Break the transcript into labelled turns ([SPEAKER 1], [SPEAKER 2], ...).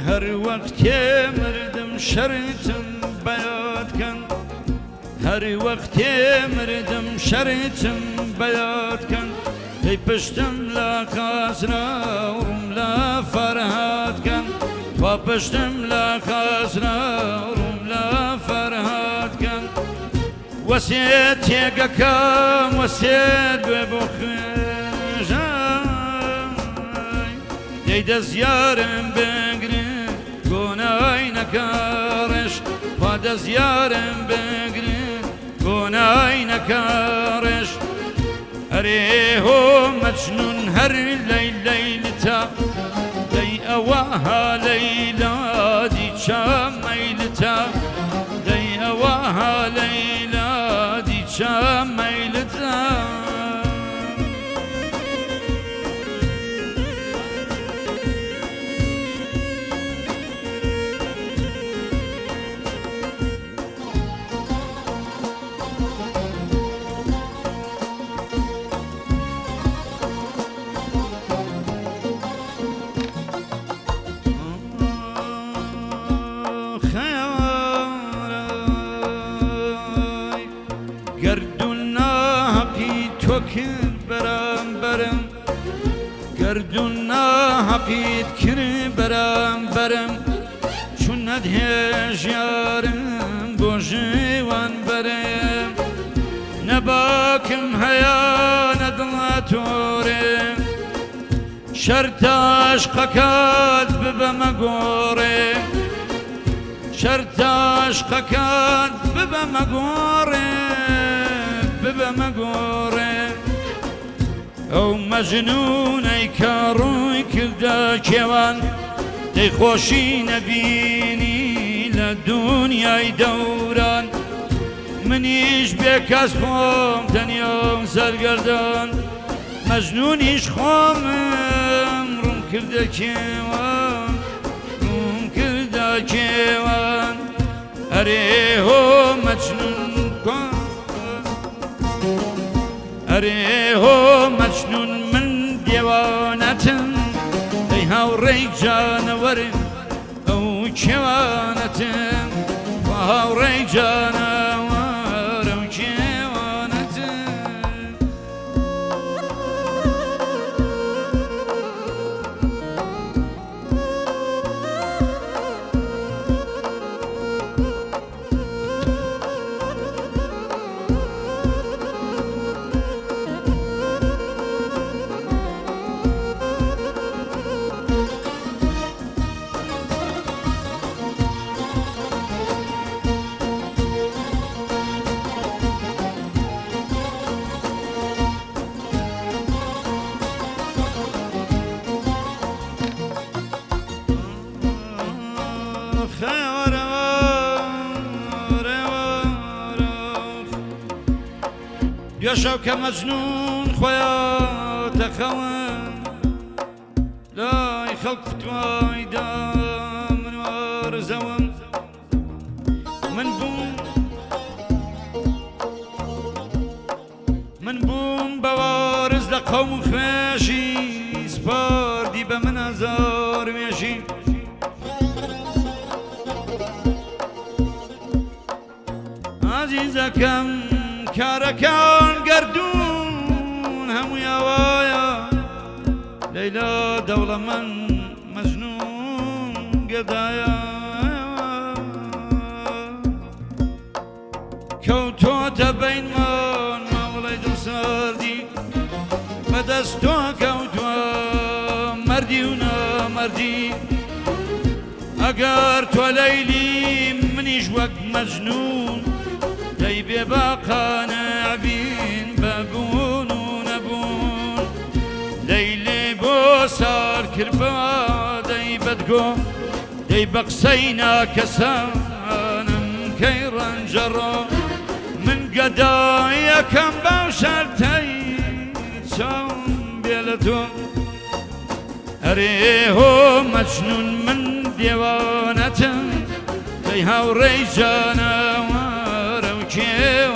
[SPEAKER 1] هر وقت مردم شرتم بیاد کن هر وقت مردم شرتم بیاد کن ای پشتم لا خاسرا ورم لا فرهاد کن تو پشتم لا خاسرا ورم لا فرهاد کن وسیت یکم وسیت ببخشای دیده زیارم بگری گنای نکارش فاد زیارم بگری گنای نکارش اره هو مجنون هر لیلتا دی اواها لیلا دی چام میلتا دی اواها لیلا دی چام میلتا گردونا حقیت کری برم چون ندهش یارم بوجوان برم نباکم هیا ندلاتورم شرطاش قکات ببمگورم شرطاش قکات ببمگورم او مجنون ای کاروی کرده کیوان دی خوشی نبینی لدنیای دوران منیش بکس خوم تنیام سرگردان مجنونیش خومم روم کرده کیوان اره هو مجنون کن اره هو مجنون من دیوانتم ای هاوری جانورم او کیوانتم و هاوری جانور او کیوانتم يشاو كمجنون خويا تخوان لا يخلق فتوايدا من وار زوان من بوم بوارز لقوم خاشي سبار دي بمن هزار ماشي عزيزكم كاركان قردون هم يوايا ليلى دولة من مجنون قدايا كوتوتا بين ما وليد ساردي بدستو كوتوا مردي ونا مردي اگر تو ليلي منيش وقت مجنون داي بباقا نعبين بابون ونبون ليلي بوصار كربا داي بدقو داي بقسينا كسانم كيران جرو من قدايا كم بوشرتي تسوم بيلتون اريهو مجنون من ديوانتم داي هاوري جانا وارو كيو